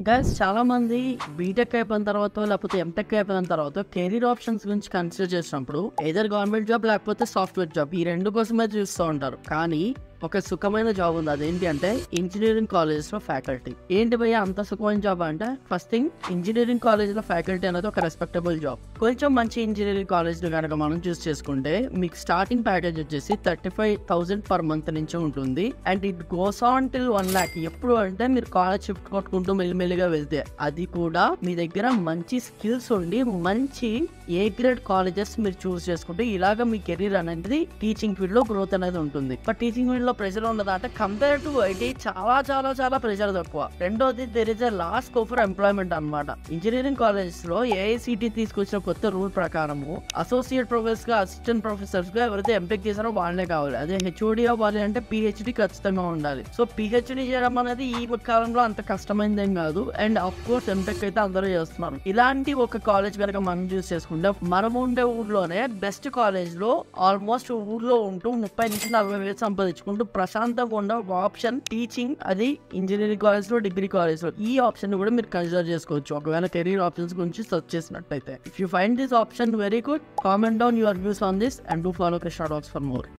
Guys చాలా మంది BTech అయిపోయిన తర్వాత లేకపోతే ఎంటెక్ అయిపోయిన తర్వాత కెరీర్ ఆప్షన్స్ గురించి కన్సిడర్ చేసినప్పుడు ఏదర్ గవర్నమెంట్ జాబ్ లేకపోతే సాఫ్ట్వేర్ జాబ్ ఈ రెండు కోసమే చూస్తూ ఉంటారు. కానీ ఒక సుఖమైన జాబ్ ఉంది. అదేంటి అంటే ఇంజనీరింగ్ కాలేజెస్ లో ఫ్యాకల్టీ. ఏంటి భయ్య అంత సుఖమైన జాబ్ అంటే, ఫస్ట్ థింగ్ ఇంజనీరింగ్ కాలేజ్ లో ఫ్యాకల్టీ అనేది ఒక రెస్పెక్టబుల్ జాబ్. కొంచెం మంచి ఇంజనీరింగ్ కాలేజ్ కనుక మనం చూస్ చేసుకుంటే మీకు స్టార్టింగ్ ప్యాకేజ్ వచ్చేసి 35,000 పర్ మంత్ నుంచి ఉంటుంది. And it goes on till 1 lakh. ఎప్పుడు అంటే మీరు కాలేజ్ షిఫ్ట్ కొట్టుకుంటూ మెల్లిమెల్లిగా వెళ్తే, అది కూడా మీ దగ్గర మంచి స్కిల్స్ ఉండి మంచి ఏ గ్రేడ్ కాలేజెస్ మీరు చూస్ చేసుకుంటే ఇలాగ మీ కెరీర్ అనేది టీచింగ్ ఫీల్డ్ లో గ్రోత్ అనేది ఉంటుంది. బట్ టీచింగ్ ఫీల్డ్ లో ప్రెషర్ ఉండదు అంటే కంపేర్ టు ఐటీ చాలా చాలా చాలా ప్రెషర్ తక్కువ. రెండోది there is a lost scope for employment అనమాట. ఇంజనీరింగ్ కాలేజెస్ లో ఏఐసిటి తీసుకొచ్చిన కొత్త రూల్ ప్రకారము అసోసియేట్ ప్రొఫెసర్స్ గా అసిస్టెంట్ ప్రొఫెసర్స్ గా ఎవరైతే ఎంటెక్ చేశారో వాళ్ళే కావాలి. అదే హెచ్ఓడి అవ్వాలి అంటే పిహెచ్డి ఖచ్చితంగా ఉండాలి. సో పిహెచ్డి చేయడం అనేది ఈ కాలంలో అంత కష్టమైనదేం కాదు. అండ్ అఫ్ కోర్స్ ఎంటెక్ అయితే అందరూ చేస్తున్నారు. ఇలాంటి ఒక కాలేజ్ కనుక మనం చూస్ చేసుకుంటే మనం ఉండే ఊర్లోనే బెస్ట్ కాలేజ్ లో ఆల్మోస్ట్ ఊర్లో ఉంటూ 30 నుంచి 40 వేలు సంపాదించుకుంటూ ప్రశాంతంగా ఉన్న ఒక ఆప్షన్ టీచింగ్. అది ఇంజనీరింగ్ కాలేజ్ లో, డిగ్రీ కాలేజ్ లో. ఈ ఆప్షన్ కూడా మీరు కన్సిడర్ చేసుకోవచ్చు ఒకవేళ కెరీర్ ఆప్షన్స్ గురించి సెర్చ్ చేసినట్టయితే. If you find this option very good, comment down your views on this and do follow Krishna talks for more.